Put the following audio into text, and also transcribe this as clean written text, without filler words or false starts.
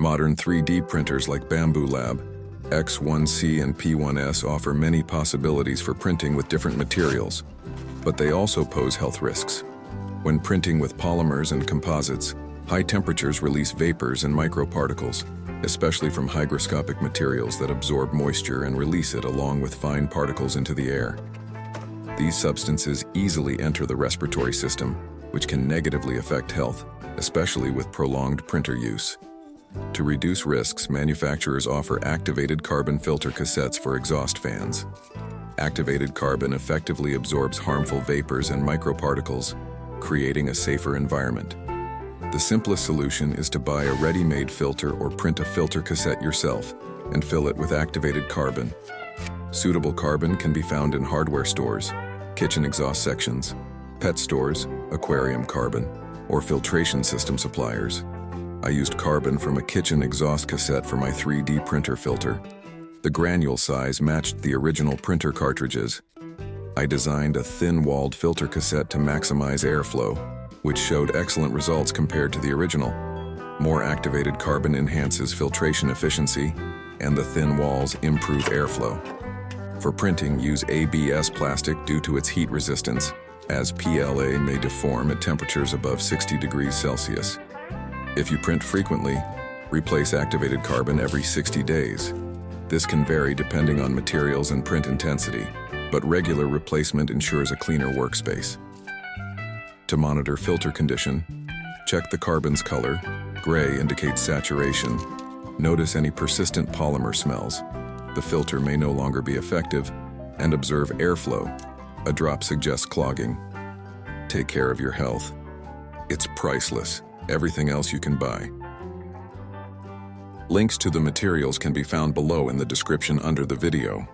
Modern 3D printers like Bambu Lab, X1C and P1S offer many possibilities for printing with different materials, but they also pose health risks. When printing with polymers and composites, high temperatures release vapors and microparticles, especially from hygroscopic materials that absorb moisture and release it along with fine particles into the air. These substances easily enter the respiratory system, which can negatively affect health, especially with prolonged printer use. To reduce risks, manufacturers offer activated carbon filter cassettes for exhaust fans. Activated carbon effectively absorbs harmful vapors and microparticles, creating a safer environment. The simplest solution is to buy a ready-made filter or print a filter cassette yourself and fill it with activated carbon. Suitable carbon can be found in hardware stores, kitchen exhaust sections, pet stores, aquarium carbon, or filtration system suppliers. I used carbon from a kitchen exhaust cassette for my 3D printer filter. The granule size matched the original printer cartridges. I designed a thin-walled filter cassette to maximize airflow, which showed excellent results compared to the original. More activated carbon enhances filtration efficiency, and the thin walls improve airflow. For printing, use ABS plastic due to its heat resistance, as PLA may deform at temperatures above 60 degrees Celsius. If you print frequently, replace activated carbon every 60 days. This can vary depending on materials and print intensity, but regular replacement ensures a cleaner workspace. To monitor filter condition, check the carbon's color. Gray indicates saturation. Notice any persistent polymer smells. The filter may no longer be effective, and observe airflow. A drop suggests clogging. Take care of your health. It's priceless. Everything else you can buy. Links to the materials can be found below in the description under the video.